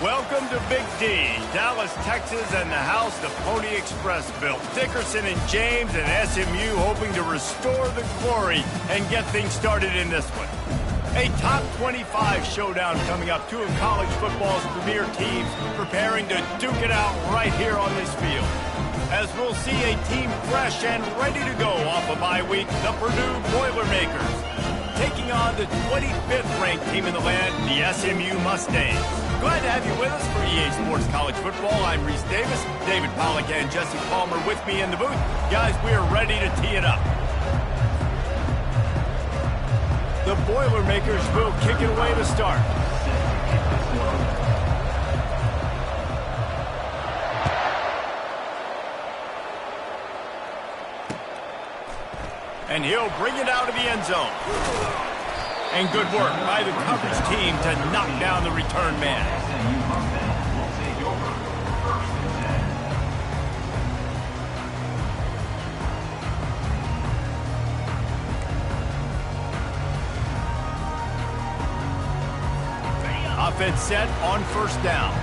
Welcome to Big D, Dallas, Texas, and the house the Pony Express built. Dickerson and James and SMU hoping to restore the glory and get things started in this one. A top 25 showdown coming up. Two of college football's premier teams preparing to duke it out right here on this field. As we'll see a team fresh and ready to go off a bye week, the Purdue Boilermakers, taking on the 25th ranked team in the land, the SMU Mustangs. Glad to have you with us for EA Sports College Football. I'm Reese Davis, David Pollack and Jesse Palmer with me in the booth. Guys, we are ready to tee it up. The Boilermakers will kick it away to start. And he'll bring it out of the end zone. And good work by the coverage team to knock down the return man. Offense set on first down.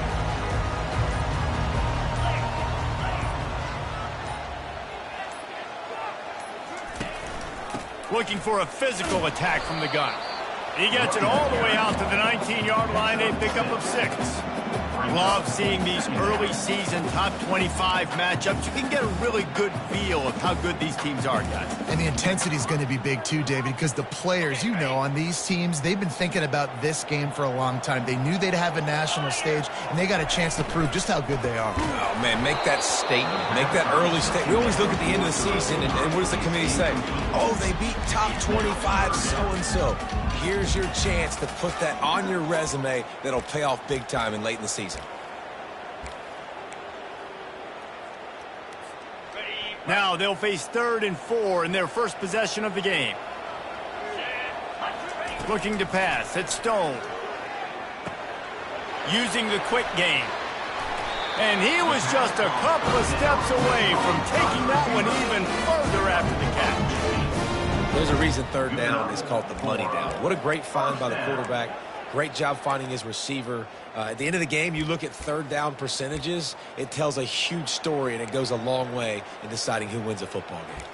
Looking for a physical attack from the gun. He gets it all the way out to the 19-yard line, a pickup of 6. Love seeing these early season top 25 matchups. You can get a really good feel of how good these teams are, guys. And the intensity is going to be big too, David, because the players, you know, on these teams, they've been thinking about this game for a long time. They knew they'd have a national stage, and they got a chance to prove just how good they are. Oh, man, make that statement. Make that early statement. We always look at the end of the season, and what does the committee say? Oh, they beat top 25 so-and-so. Here's your chance to put that on your resume that'll pay off big time and late in the season. Now they'll face 3rd and 4 in their first possession of the game. Looking to pass, it's Stone. Using the quick game. And he was just a couple of steps away from taking that one even further after the catch. There's a reason 3rd down is called the money down. What a great find by the quarterback. Great job finding his receiver. At the end of the game, you look at 3rd down percentages. It tells a huge story, and it goes a long way in deciding who wins a football game.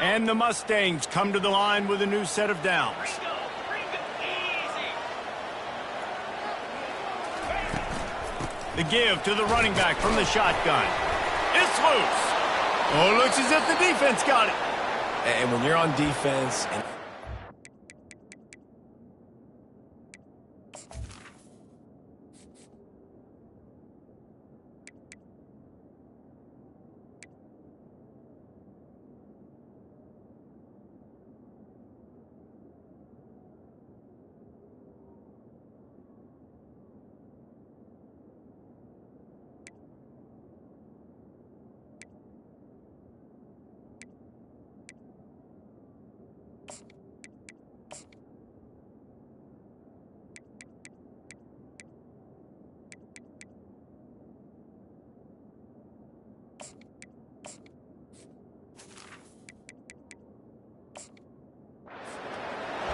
And the Mustangs come to the line with a new set of downs. The give to the running back from the shotgun. It's loose. Oh, it looks as if the defense got it. And when you're on defense and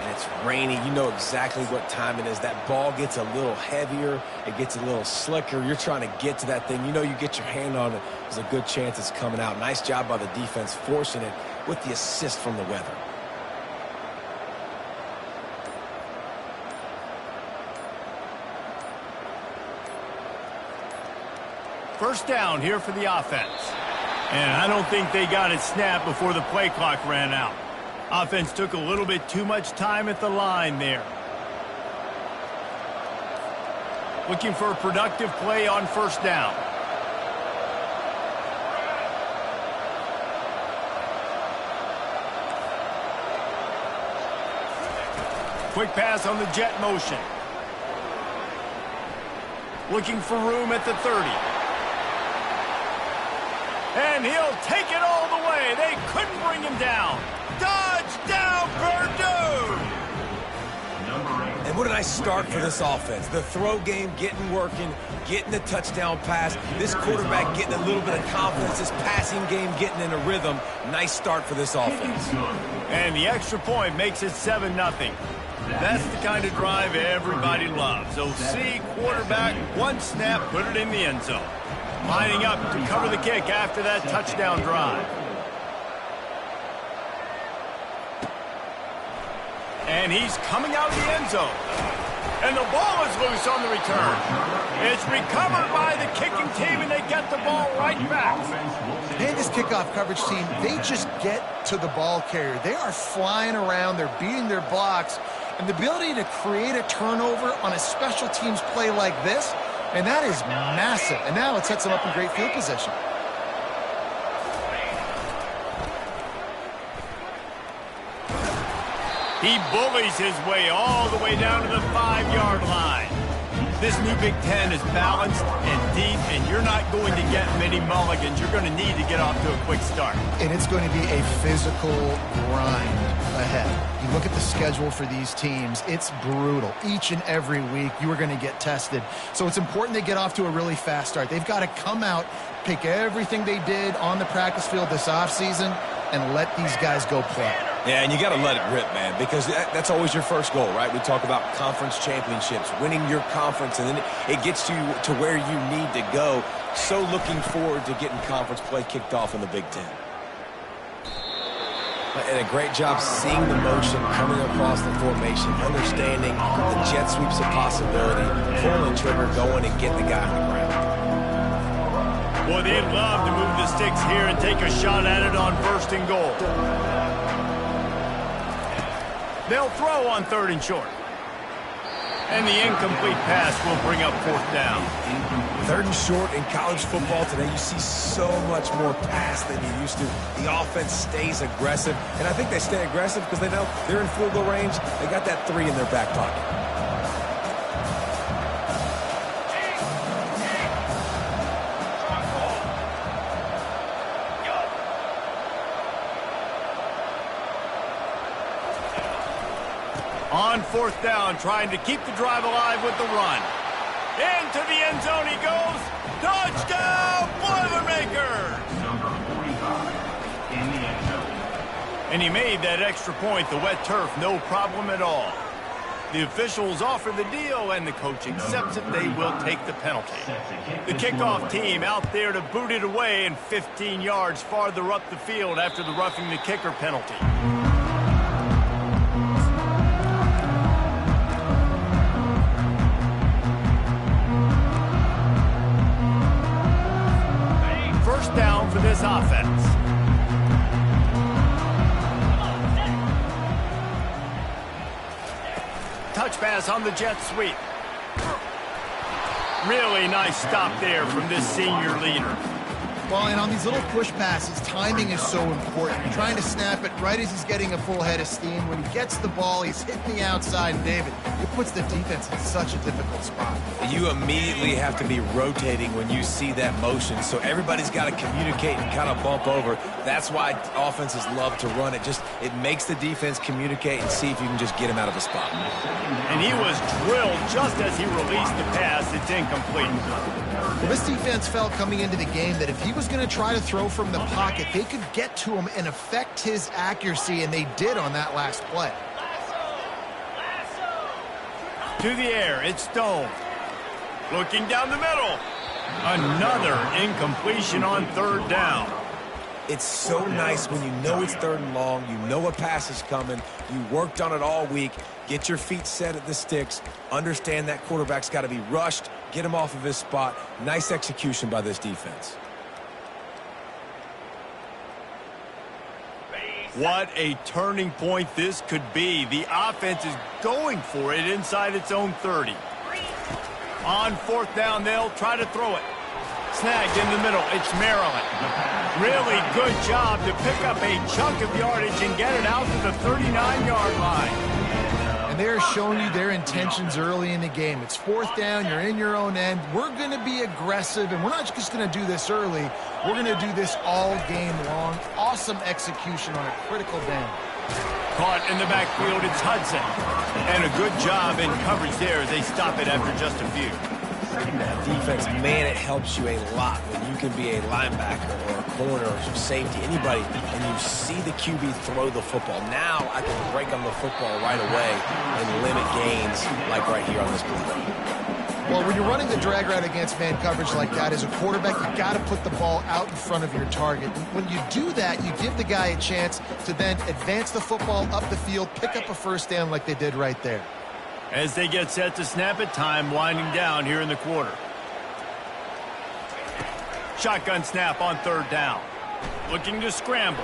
it's rainy, you know exactly what time it is. That ball gets a little heavier. It gets a little slicker. You're trying to get to that thing. You know you get your hand on it. There's a good chance it's coming out. Nice job by the defense forcing it with the assist from the weather. First down here for the offense. And I don't think they got it snapped before the play clock ran out. Offense took a little bit too much time at the line there. Looking for a productive play on first down. Quick pass on the jet motion. Looking for room at the 30. And he'll take it all the way. They couldn't bring him down. Touchdown, Purdue! And what a nice start for this offense. The throw game getting working, getting the touchdown pass. This quarterback getting a little bit of confidence. This passing game getting in a rhythm. Nice start for this offense. And the extra point makes it 7-0. That's the kind of drive everybody loves. So see, quarterback, one snap, put it in the end zone. Lining up to cover the kick after that touchdown drive. And he's coming out of the end zone. And the ball is loose on the return. It's recovered by the kicking team, and they get the ball right back. And this kickoff coverage team, they just get to the ball carrier. They are flying around. They're beating their blocks. And the ability to create a turnover on a special teams play like this, and that is massive. And now it sets them up in great field position. He bullies his way all the way down to the 5-yard line. This new Big Ten is balanced and deep, and you're not going to get many mulligans. You're going to need to get off to a quick start. And it's going to be a physical grind ahead. You look at the schedule for these teams, it's brutal. Each and every week, you are going to get tested. So it's important they get off to a really fast start. They've got to come out, pick everything they did on the practice field this offseason, and let these guys go play. Yeah, and you got to let it rip, man, because that's always your first goal, right? We talk about conference championships, winning your conference, and then it gets you to where you need to go. So looking forward to getting conference play kicked off in the Big Ten. And a great job seeing the motion coming across the formation, understanding the jet sweep's a possibility, pulling the trigger, going and getting the guy on the ground. Boy, they'd love to move the sticks here and take a shot at it on 1st and goal. They'll throw on 3rd and short. And the incomplete pass will bring up 4th down. 3rd and short in college football today, you see so much more pass than you used to. The offense stays aggressive, and I think they stay aggressive because they know they're in field goal range. They got that 3 in their back pocket. On 4th down, trying to keep the drive alive with the run. Into the end zone he goes. Touchdown, Boilermakers! And he made that extra point, the wet turf, no problem at all. The officials offer the deal, and the coach accepts it. They will take the penalty. The kickoff team out there to boot it away and 15 yards farther up the field after the roughing the kicker penalty. Down for this offense. Touch pass on the jet sweep. Really nice stop there from this senior leader. Well, and on these little push passes, timing is so important. You're trying to snap it right as he's getting a full head of steam. When he gets the ball, he's hitting the outside, and David, it puts the defense in such a difficult spot. You immediately have to be rotating when you see that motion, so everybody's got to communicate and kind of bump over. That's why offenses love to run it. It makes the defense communicate and see if you can just get him out of a spot. And he was drilled just as he released the pass. It's incomplete. Well, this defense felt coming into the game that if he was going to try to throw from the pocket, they could get to him and affect his accuracy, and they did on that last play. To the air, it's Stone. Looking down the middle. Another incompletion on 3rd down. It's so nice when you know it's 3rd and long, you know a pass is coming, you worked on it all week, get your feet set at the sticks, understand that quarterback's got to be rushed, get him off of his spot. Nice execution by this defense. What a turning point this could be. The offense is going for it inside its own 30. On 4th down, they'll try to throw it. Snagged in the middle. It's Maryland. Really good job to pick up a chunk of yardage and get it out to the 39-yard line. And they're showing you their intentions early in the game. It's 4th down. You're in your own end. We're going to be aggressive, and we're not just going to do this early. We're going to do this all game long. Awesome execution on a critical down. Caught in the backfield, it's Hudson. And a good job in coverage there as they stop it after just a few. That defense, man, it helps you a lot when you can be a linebacker or a corner, or safety, anybody, and you see the QB throw the football. Now I can break on the football right away and limit gains like right here on this play. Well, when you're running the drag route against man coverage like that, as a quarterback, you got to put the ball out in front of your target. When you do that, you give the guy a chance to then advance the football up the field, pick up a first down like they did right there. As they get set to snap it, time winding down here in the quarter. Shotgun snap on third down. Looking to scramble.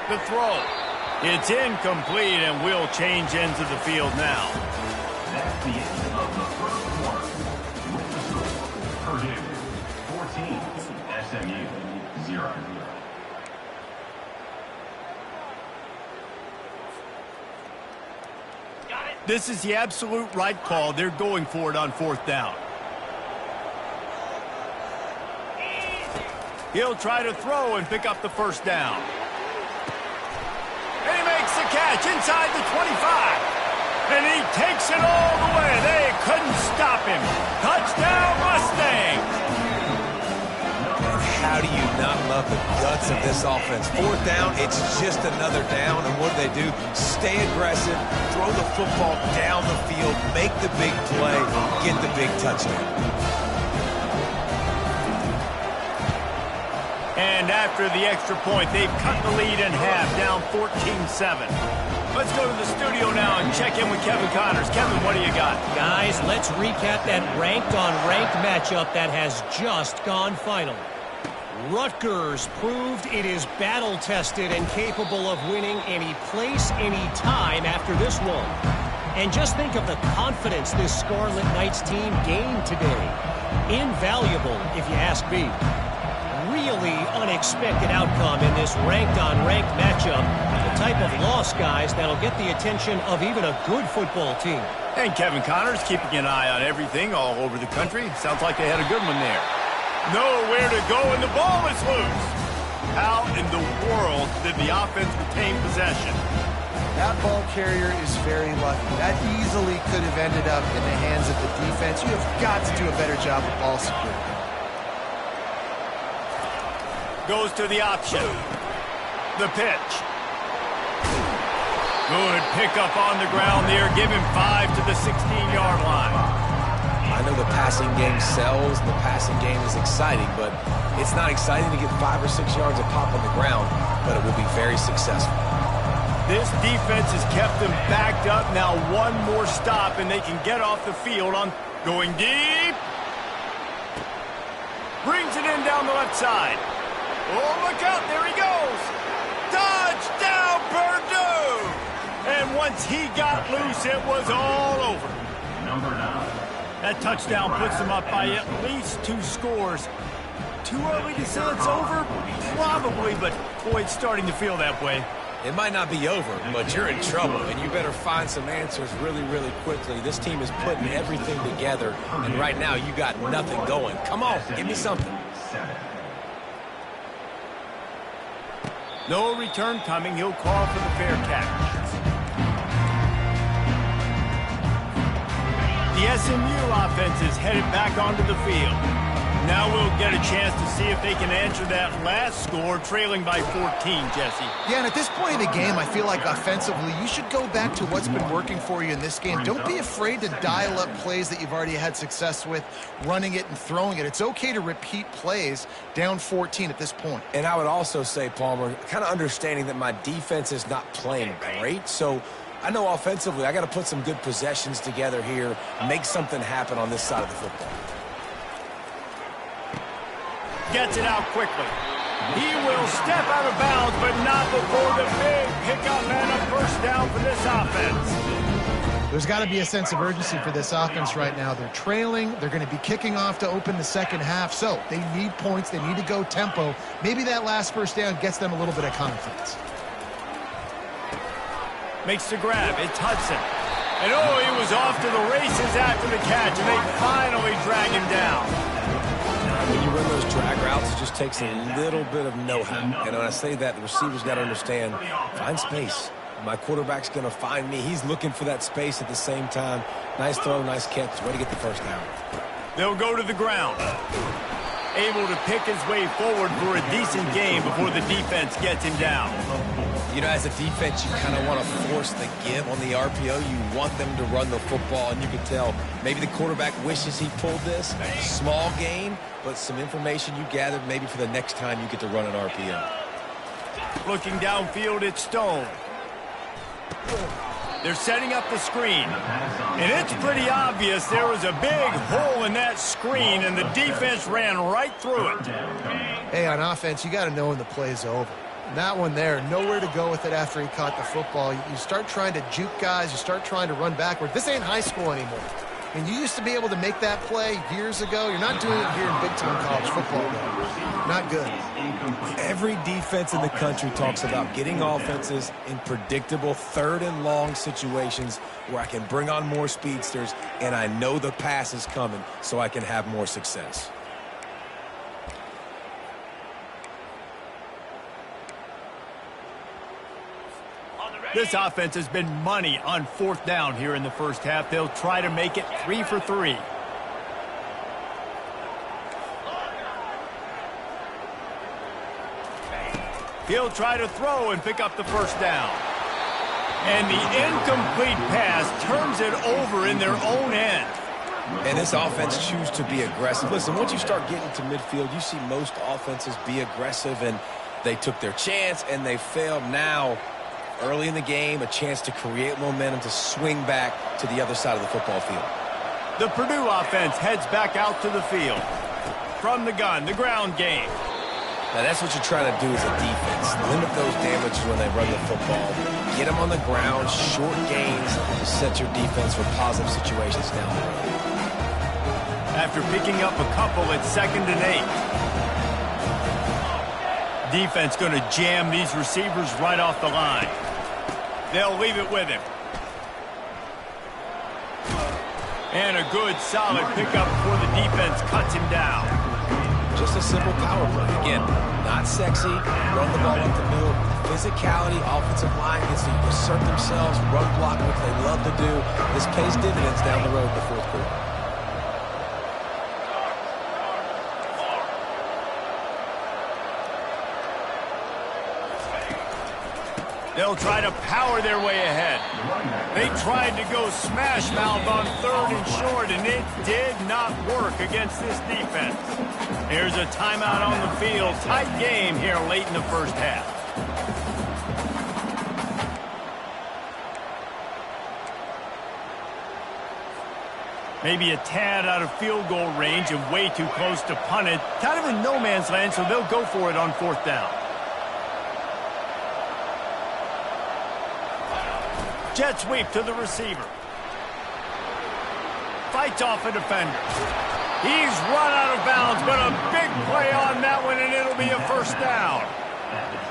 The throw. It's incomplete, and will change ends of the field now. That's the end of the first quarter. With the score, Purdue 14, SMU 0. This is the absolute right call. They're going for it on fourth down. He'll try to throw and pick up the first down. And he makes the catch inside the 25. And he takes it all the way. They couldn't stop him. Touchdown, Mustangs. How do you not love the guts of this offense? Fourth down, it's just another down. And what do? Stay aggressive, throw the football down the field, make the big play, get the big touchdown. And after the extra point, they've cut the lead in half, down 14-7. Let's go to the studio now and check in with Kevin Connors. Kevin, what do you got? Guys, let's recap that ranked-on-ranked matchup that has just gone final. Rutgers proved it is battle-tested and capable of winning any place, any time after this one. And just think of the confidence this Scarlet Knights team gained today. Invaluable, if you ask me. Really unexpected outcome in this ranked-on-ranked matchup. The type of loss, guys, that'll get the attention of even a good football team. And Kevin Connors keeping an eye on everything all over the country. Sounds like they had a good one there. Nowhere to go, and the ball is loose. How in the world did the offense retain possession? That ball carrier is very lucky. That easily could have ended up in the hands of the defense. You have got to do a better job of ball security. Goes to the option. The pitch. Good pickup on the ground there. Give him 5 to the 16-yard line. I know the passing game sells, the passing game is exciting, but it's not exciting to get 5 or 6 yards of pop on the ground, but it will be very successful. This defense has kept them backed up. Now one more stop, and they can get off the field on going deep. Brings it in down the left side. Oh, look out, there he goes. Touchdown, Purdue! And once he got loose, it was all over. Number 9. That touchdown puts them up by at least 2 scores. Too early to say it's over? Probably, but boy, it's starting to feel that way. It might not be over, but you're in trouble, and you better find some answers really, really quickly. This team is putting everything together, and right now you got nothing going. Come on, give me something. No return coming. He'll call for the fair catch. The SMU offense is headed back onto the field. Now we'll get a chance to see if they can answer that last score, trailing by 14, Jesse. Yeah, and at this point of the game, I feel like offensively, you should go back to what's been working for you in this game. Don't be afraid to dial up plays that you've already had success with, running it and throwing it. It's okay to repeat plays down 14 at this point. And I would also say, Palmer, kind of understanding that my defense is not playing great, so I know offensively I got to put some good possessions together here, make something happen on this side of the football. Gets it out quickly. He will step out of bounds, but not before the big pickup and a first down for this offense. There's got to be a sense of urgency for this offense right now. They're trailing. They're going to be kicking off to open the second half. So they need points. They need to go tempo. Maybe that last first down gets them a little bit of confidence. Makes the grab. It's Hudson. And oh, he was off to the races after the catch, and they finally drag him down. When you run those drag routes, it just takes a little bit of know-how. And when I say that, the receiver's got to understand, find space. My quarterback's going to find me. He's looking for that space at the same time. Nice throw, nice catch. Way to get the first down. They'll go to the ground. able to pick his way forward for a decent game before the defense gets him down. You know, as a defense, you kind of want to force the give on the RPO. You want them to run the football, and you can tell maybe the quarterback wishes he pulled this. Small gain, but some information you gathered maybe for the next time you get to run an RPO. Looking downfield, it's Stone. They're setting up the screen. And it's pretty obvious there was a big hole in that screen, and the defense ran right through it. Hey, on offense, you got to know when the play's over. And that one there, nowhere to go with it after he caught the football. You start trying to juke guys. You start trying to run backward. This ain't high school anymore. And you used to be able to make that play years ago. You're not doing it here in big-time college football, though. Not good. Every defense in the country talks about getting offenses in predictable third and long situations where I can bring on more speedsters and I know the pass is coming so I can have more success. This offense has been money on fourth down here in the first half. They'll try to make it 3 for 3. He'll try to throw and pick up the first down. And the incomplete pass turns it over in their own end. And this offense chooses to be aggressive. Listen, once you start getting to midfield, you see most offenses be aggressive, and they took their chance and they failed. Now, early in the game, a chance to create momentum to swing back to the other side of the football field. The Purdue offense heads back out to the field. From the gun, the ground game. Now, that's what you're trying to do as a defense. Limit those damages when they run the football. Get them on the ground, short gains to set your defense for positive situations down the road. After picking up a couple at 2nd and 8. Defense going to jam these receivers right off the line. They'll leave it with him. And a good, solid pickup before the defense cuts him down. Just a simple power play. Again, not sexy, run the ball up the middle. Physicality, offensive line gets to assert themselves, run block, which they love to do. This pays dividends down the road in the fourth quarter. They'll try to power their way ahead. They tried to go smash mouth on 3rd and short, and it did not work against this defense. Here's a timeout on the field. Tight game here late in the first half. Maybe a tad out of field goal range and way too close to punt it. Kind of in no man's land, so they'll go for it on 4th down. Jet sweep to the receiver. Fights off a defender. He's run out of bounds, but a big play on that one, and it'll be a first down.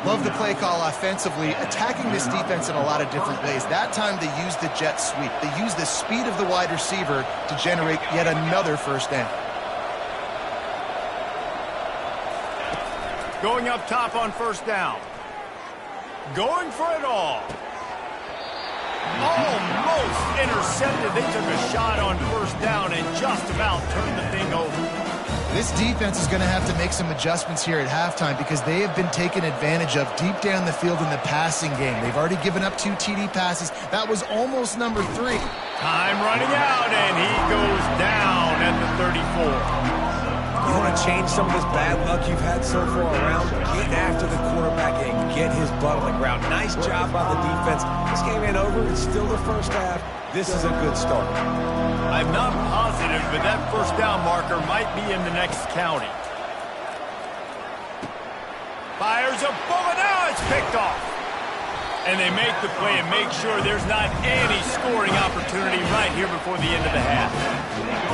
Love the play call offensively, attacking this defense in a lot of different ways. That time they used the jet sweep. They used the speed of the wide receiver to generate yet another first down. Going up top on 1st down. Going for it all. Almost intercepted. They took a shot on 1st down and just about turned the thing over. This defense is going to have to make some adjustments here at halftime because they have been taken advantage of deep down the field in the passing game. They've already given up 2 TD passes. That was almost number 3. Time running out, and he goes down at the 34. You want to change some of this bad luck you've had so far around? Get after the quarterback and get his butt on the ground. Nice job by the defense. This game ain't over. It's still the first half. This is a good start. I'm not positive, but that first down marker might be in the next county. Fires a bullet. Now it's picked off. And they make the play and make sure there's not any scoring opportunity right here before the end of the half.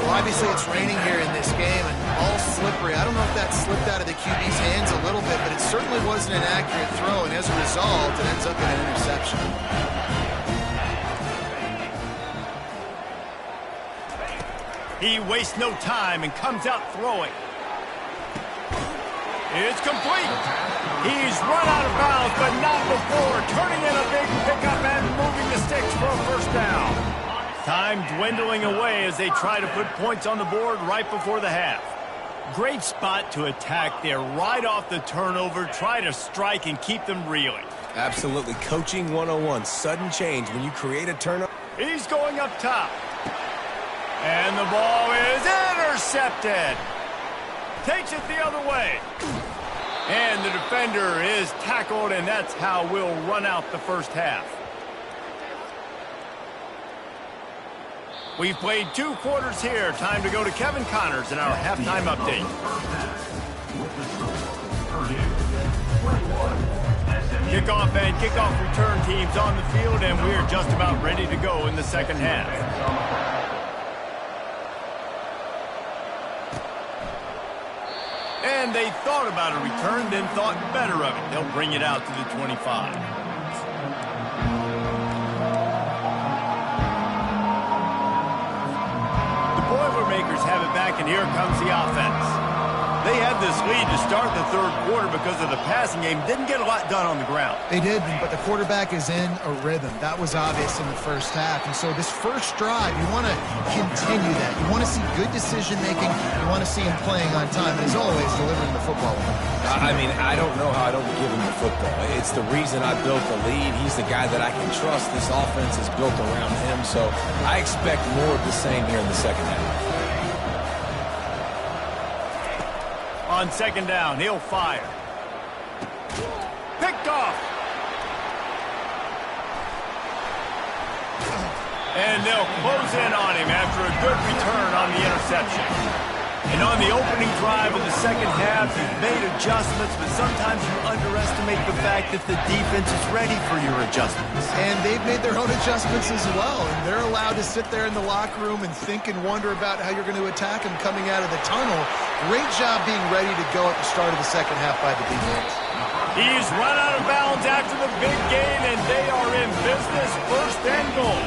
Well, obviously it's raining here in this game and all slippery. I don't know if that slipped out of the QB's hands a little bit, but it certainly wasn't an accurate throw, and as a result, it ends up in an interception. He wastes no time and comes out throwing. It's complete. He's run out of bounds, but not before. Turning in a big pickup and moving the sticks for a first down. Time dwindling away as they try to put points on the board right before the half. Great spot to attack there right off the turnover. Try to strike and keep them reeling. Absolutely. Coaching 101. Sudden change when you create a turnover. He's going up top. And the ball is intercepted. Takes it the other way. And the defender is tackled, and that's how we'll run out the first half. We've played 2 quarters here. Time to go to Kevin Connors in our halftime update. Kickoff and kickoff return teams on the field, and we're just about ready to go in the second half. And they thought about a return, then thought better of it. They'll bring it out to the 25. Boilermakers have it back, and here comes the offense. They had this lead to start the third quarter because of the passing game. Didn't get a lot done on the ground. They did, but the quarterback is in a rhythm. That was obvious in the first half. And so this first drive, you want to continue that. You want to see good decision-making. You want to see him playing on time. And as always, delivering the football. I mean, I don't know how I don't give him the football. It's the reason I built the lead. He's the guy that I can trust. This offense is built around him. So I expect more of the same here in the second half. On second down, he'll fire. Picked off. And they'll close in on him after a good return on the interception. And on the opening drive of the second half, you've made adjustments, but sometimes you underestimate the fact that the defense is ready for your adjustments. And they've made their own adjustments as well. And they're allowed to sit there in the locker room and think and wonder about how you're going to attack them coming out of the tunnel. Great job being ready to go at the start of the second half by the defense. He's run out of bounds after the big gain, and they are in business, first and goal.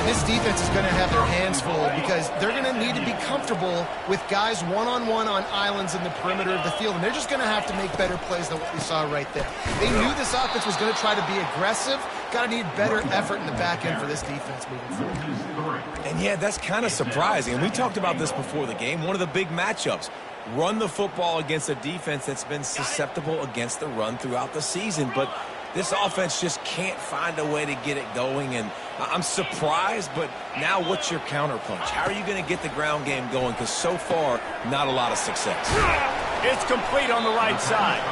This defense is going to have their hands full because they're going to need to be comfortable with guys one-on-one on islands in the perimeter of the field, and they're just going to have to make better plays than what we saw right there. They knew this offense was going to try to be aggressive. Got to need better effort in the back end for this defense moving forward. And yeah, that's kind of surprising. And we talked about this before the game. One of the big matchups. Run the football against a defense that's been susceptible against the run throughout the season. But this offense just can't find a way to get it going. And I'm surprised, but now what's your counterpunch? How are you going to get the ground game going? Because so far, not a lot of success. It's complete on the right side.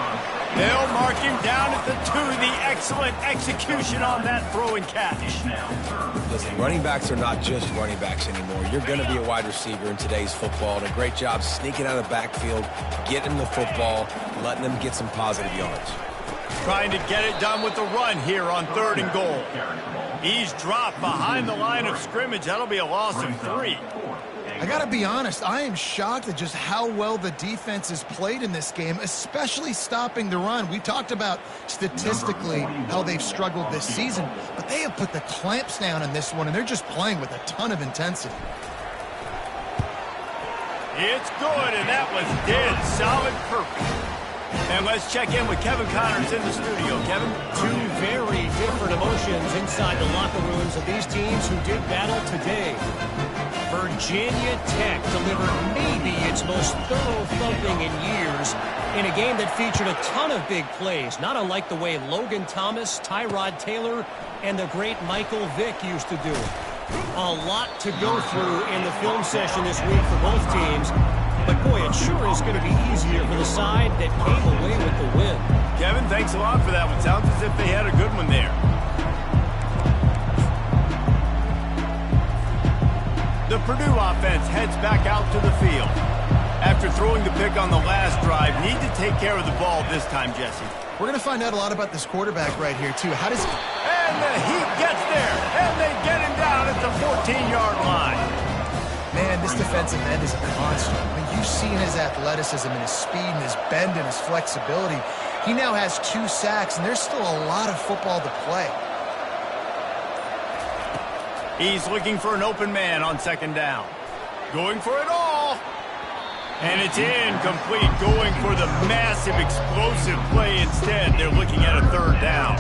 They'll mark him down at the 2. The excellent execution on that throw and catch. Listen, running backs are not just running backs anymore. You're going to be a wide receiver in today's football. And a great job sneaking out of the backfield, getting the football, letting them get some positive yards. Trying to get it done with the run here on 3rd and goal. He's dropped behind the line of scrimmage. That'll be a loss of 3. I got to be honest, I am shocked at just how well the defense has played in this game, especially stopping the run. We talked about statistically how they've struggled this season, but they have put the clamps down in this one, and they're just playing with a ton of intensity. It's good, and that was dead solid perfect. And let's check in with Kevin Connors in the studio. Kevin? 2 very different emotions inside the locker rooms of these teams who did battle today. Virginia Tech delivered maybe its most thorough thumping in years in a game that featured a ton of big plays, not unlike the way Logan Thomas, Tyrod Taylor, and the great Michael Vick used to do it. A lot to go through in the film session this week for both teams, but boy, it sure is going to be easier for the side that came away with the win. Kevin, thanks a lot for that one. Sounds as if they had a good one there. The Purdue offense heads back out to the field. After throwing the pick on the last drive, need to take care of the ball this time, Jesse. We're going to find out a lot about this quarterback right here, too. How does he... And the heat gets there, and they get him down at the 14-yard line. Man, this defensive end is a monster. I mean, you've seen his athleticism and his speed and his bend and his flexibility. He now has 2 sacks, and there's still a lot of football to play. He's looking for an open man on second down. Going for it all. And it's incomplete. Going for the massive explosive play instead. They're looking at a 3rd down.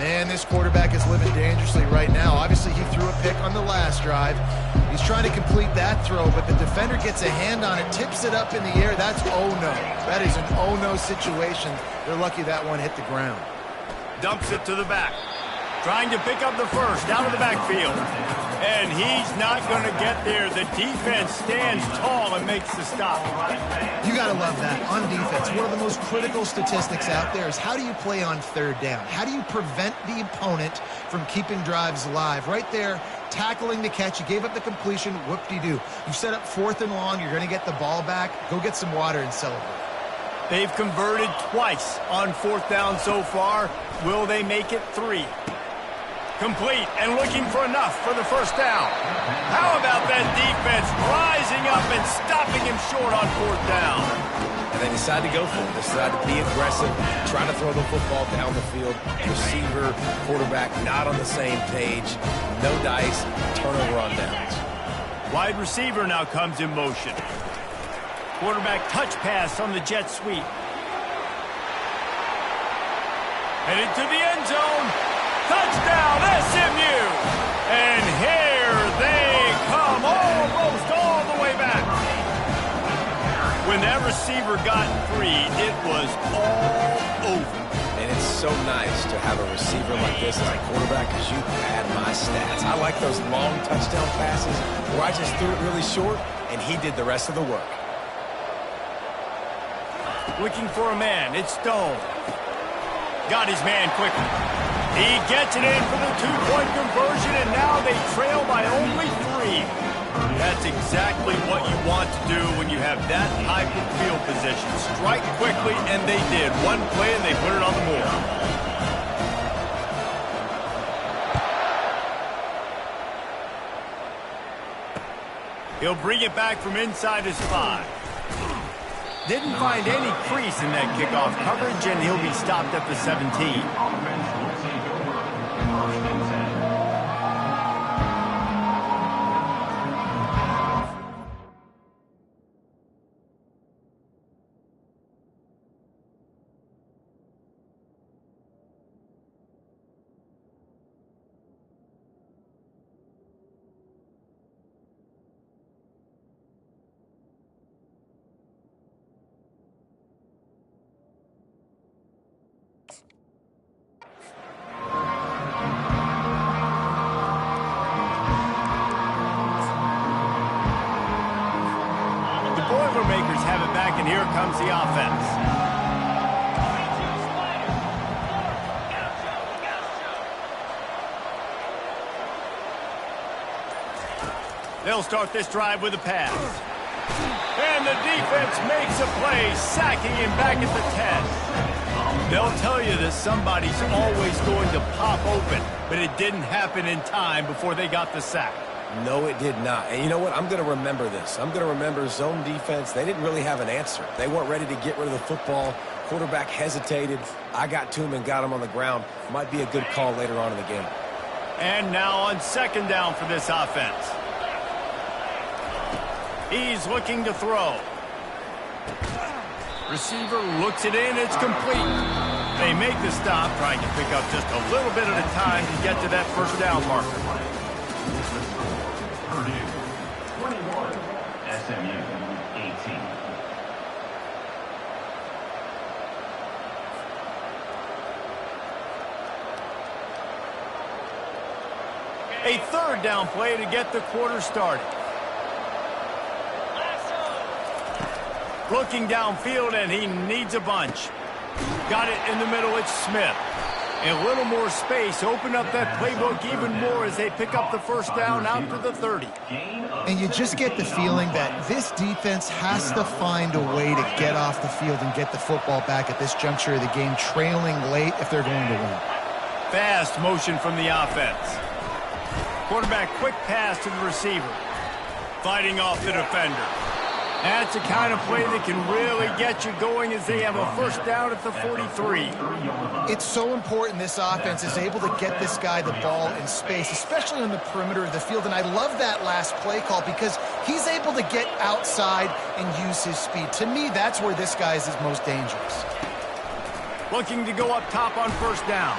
Man, this quarterback is living dangerously right now. Obviously, he threw a pick on the last drive. He's trying to complete that throw, but the defender gets a hand on it, tips it up in the air. That's oh-no. That is an oh-no situation. They're lucky that one hit the ground. Dumps it to the back. Trying to pick up the first out of the backfield. And he's not going to get there. The defense stands tall and makes the stop. You got to love that on defense. One of the most critical statistics out there is how do you play on third down? How do you prevent the opponent from keeping drives alive? Right there, tackling the catch. You gave up the completion. Whoop-de-doo. You set up 4th and long. You're going to get the ball back. Go get some water and celebrate. They've converted twice on 4th down so far. Will they make it 3? Complete and looking for enough for the first down. How about that defense rising up and stopping him short on 4th down? And they decide to go for it. They decide to be aggressive, trying to throw the football down the field. Receiver, quarterback, not on the same page. No dice, turnover on downs. Wide receiver now comes in motion. Quarterback touch pass on the jet sweep. Headed to the end zone. Touchdown, SMU! And here they come, almost all the way back. When that receiver got free, it was all over. And it's so nice to have a receiver like this as a quarterback because you pad my stats. I like those long touchdown passes where I just threw it really short and he did the rest of the work. Looking for a man, it's Stone. Got his man quickly. He gets it in for the 2-point conversion, and now they trail by only 3. That's exactly what you want to do when you have that type of field position. Strike quickly, and they did. One play, and they put it on the board. He'll bring it back from inside his 5. Didn't find any crease in that kickoff coverage, and he'll be stopped at the 17. Boilermakers have it back, and here comes the offense. They'll start this drive with a pass. And the defense makes a play, sacking him back at the 10. They'll tell you that somebody's always going to pop open, but it didn't happen in time before they got the sack. No, it did not. And you know what? I'm going to remember this. I'm going to remember zone defense. They didn't really have an answer. They weren't ready to get rid of the football. Quarterback hesitated. I got to him and got him on the ground. Might be a good call later on in the game. And now on 2nd down for this offense. He's looking to throw. Receiver looks it in. It's complete. They make the stop, trying to pick up just a little bit at a time to get to that first down marker. Purdue, 21. SMU, 18. A 3rd down play to get the quarter started. Looking downfield, and he needs a bunch. Got it in the middle, it's Smith. And a little more space, open up that playbook even more as they pick up the first down out to the 30. And you just get the feeling that this defense has to find a way to get off the field and get the football back at this juncture of the game, trailing late if they're going to win. Fast motion from the offense. Quarterback quick pass to the receiver. Fighting off the defender. That's the kind of play that can really get you going as they have a first down at the 43. It's so important this offense is able to get this guy the ball in space, especially on the perimeter of the field. And I love that last play call because he's able to get outside and use his speed. To me, that's where this guy is his most dangerous. Looking to go up top on first down.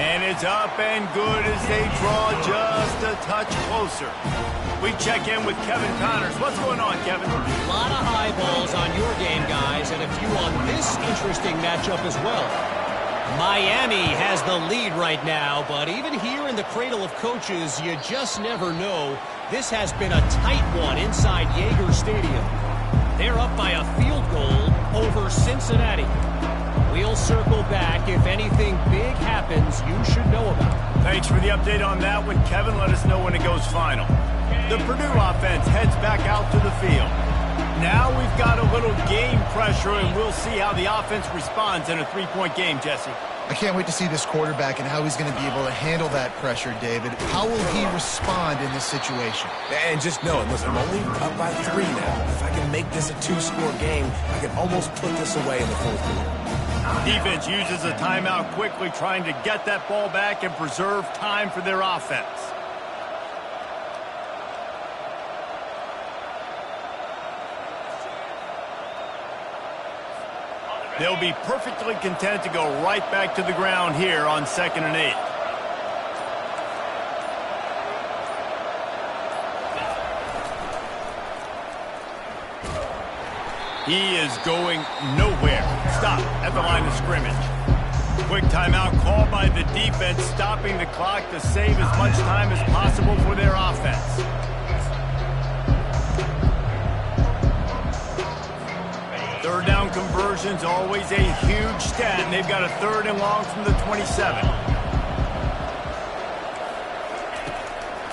And it's up and good as they draw just a touch closer. We check in with Kevin Connors. What's going on, Kevin? A lot of eyeballs on your game, guys, and a few on this interesting matchup as well. Miami has the lead right now, but even here in the cradle of coaches, you just never know. This has been a tight one inside Yager Stadium. They're up by a field goal over Cincinnati. We'll circle back. If anything big happens, you should know about it. Thanks for the update on that one, Kevin. Let us know when it goes final. The Purdue offense heads back out to the field. Now we've got a little game pressure, and we'll see how the offense responds in a three-point game, Jesse. I can't wait to see this quarterback and how he's going to be able to handle that pressure, David. How will he respond in this situation? And just know it. Listen, I'm only up by 3 now. If I can make this a 2-score game, I can almost put this away in the fourth quarter. Defense uses a timeout quickly, trying to get that ball back and preserve time for their offense. They'll be perfectly content to go right back to the ground here on 2nd and 8. He is going nowhere. Stop at the line of scrimmage. Quick timeout called by the defense, stopping the clock to save as much time as possible for their offense. Third down conversions, always a huge stat, and they've got a 3rd and long from the 27.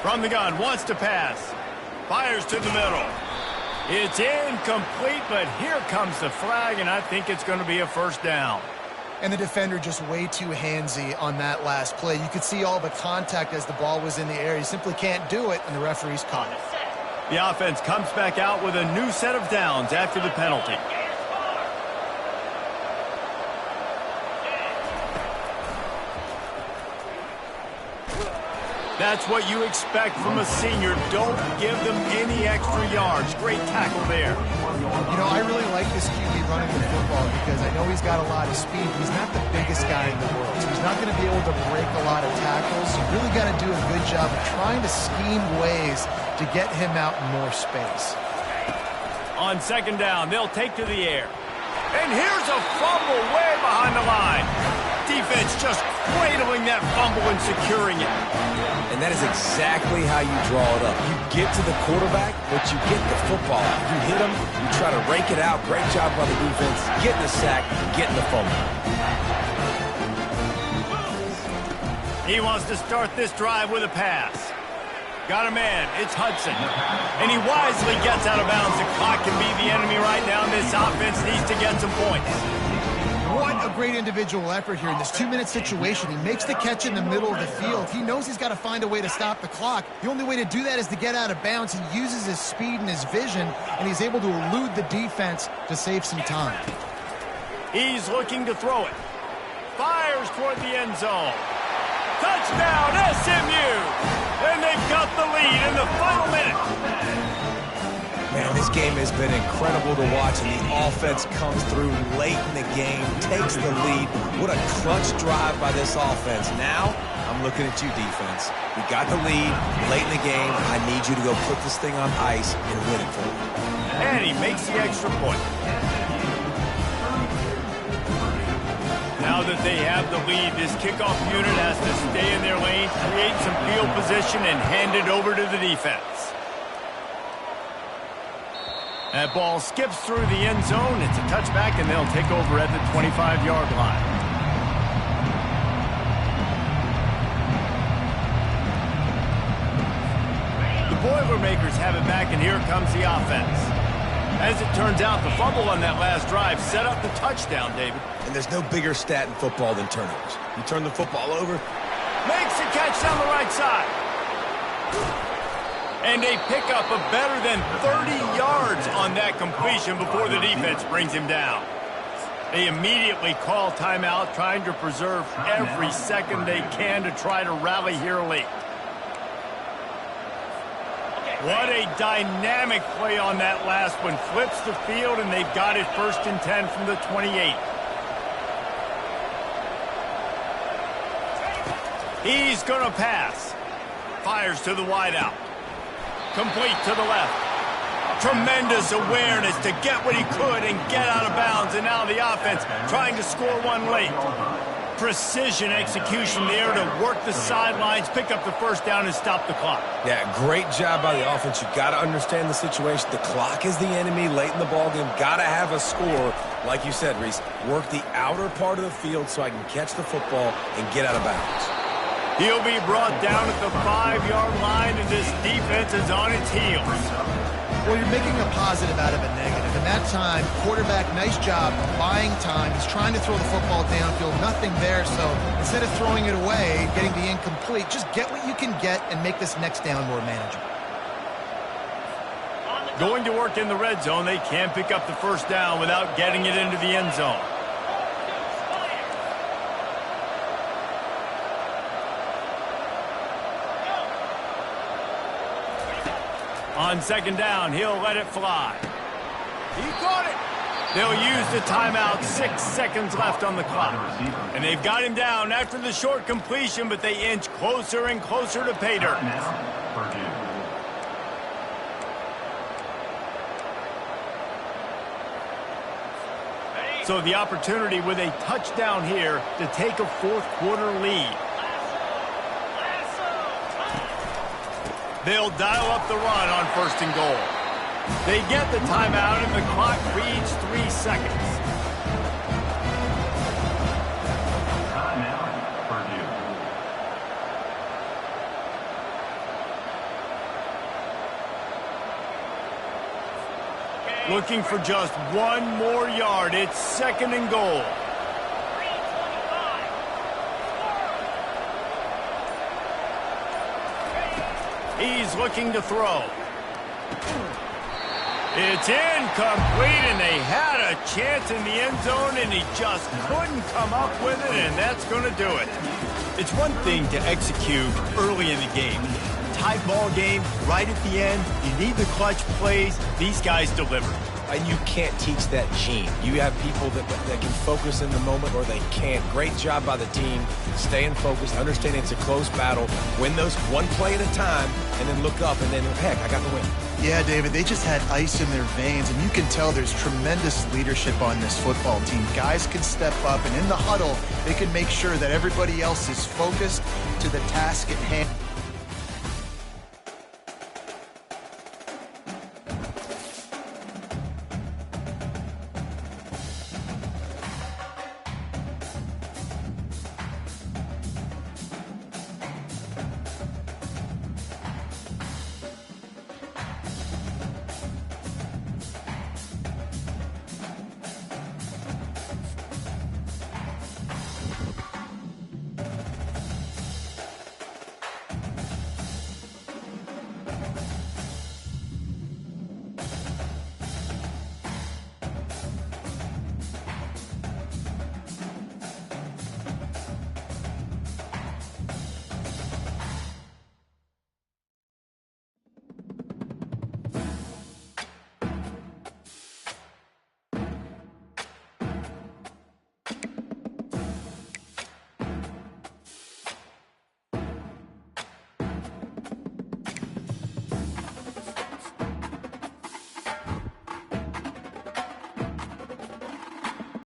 From the gun, wants to pass. Fires to the middle. It's incomplete, but here comes the flag, and I think it's going to be a 1st down. And the defender just way too handsy on that last play. You could see all the contact as the ball was in the air. He simply can't do it, and the referee's caught it. The offense comes back out with a new set of downs after the penalty. That's what you expect from a senior. Don't give them any extra yards. Great tackle there. You know, I really like this QB running the football because I know he's got a lot of speed. He's not the biggest guy in the world, so he's not going to be able to break a lot of tackles. You really got to do a good job of trying to scheme ways to get him out in more space. On 2nd down, they'll take to the air. And here's a fumble way behind the line. Defense just cradling that fumble and securing it. And that is exactly how you draw it up. You get to the quarterback, but you get the football. You hit him, you try to rake it out. Great job by the defense, getting the sack, getting the fumble. He wants to start this drive with a pass. Got a man, it's Hudson. And he wisely gets out of bounds. The clock can be the enemy right now, and this offense needs to get some points. What a great individual effort here in this 2-minute situation. He makes the catch in the middle of the field. He knows he's got to find a way to stop the clock. The only way to do that is to get out of bounds. He uses his speed and his vision, and he's able to elude the defense to save some time. He's looking to throw it. Fires toward the end zone. Touchdown, SMU! And they've got the lead in the final minute. Man, this game has been incredible to watch, and the offense comes through late in the game, takes the lead. What a clutch drive by this offense. Now, I'm looking at you, defense. We got the lead late in the game. I need you to go put this thing on ice and win it for me. And he makes the extra point. Now that they have the lead, this kickoff unit has to stay in their lane, create some field position, and hand it over to the defense. That ball skips through the end zone. It's a touchback, and they'll take over at the 25-yard line. The Boilermakers have it back, and here comes the offense. As it turns out, the fumble on that last drive set up the touchdown, David. And there's no bigger stat in football than turnovers. You turn the football over. Makes the catch down the right side. And they pick up a better than 30 yards on that completion before the defense brings him down. They immediately call timeout, trying to preserve every second they can to try to rally here late. What a dynamic play on that last one. Flips the field, and they've got it 1st and 10 from the 28. He's going to pass. Fires to the wideout. Complete to the left. Tremendous awareness to get what he could and get out of bounds. And now the offense trying to score one late. Precision execution there to work the sidelines, pick up the first down, and stop the clock. Yeah, great job by the offense. You got to understand the situation. The clock is the enemy late in the ballgame. Got to have a score. Like you said, Reese, work the outer part of the field so I can catch the football and get out of bounds. He'll be brought down at the 5-yard line, and this defense is on its heels. Well, you're making a positive out of a negative. And that time, quarterback, nice job buying time. He's trying to throw the football downfield. Nothing there, so instead of throwing it away, getting the incomplete, just get what you can get and make this next down more manageable. Going to work in the red zone, they can't pick up the first down without getting it into the end zone. On second down, he'll let it fly. He caught it. They'll use the timeout. 6 seconds left on the clock. And they've got him down after the short completion, but they inch closer and closer to pay dirt. So the opportunity with a touchdown here to take a fourth-quarter lead. They'll dial up the run on first and goal. They get the timeout, and the clock reads 3 seconds. Timeout, Purdue. Looking for just one more yard. It's second and goal. He's looking to throw. It's incomplete, and they had a chance in the end zone, and he just couldn't come up with it, and that's going to do it. It's one thing to execute early in the game. Tight ball game, right at the end, you need the clutch plays. These guys deliver. And you can't teach that gene. You have people that can focus in the moment or they can't. Great job by the team, staying focused, understanding it's a close battle, win those one play at a time, and then look up and then, heck, I got the win. Yeah, David, they just had ice in their veins, and you can tell there's tremendous leadership on this football team. Guys can step up, and in the huddle, they can make sure that everybody else is focused to the task at hand.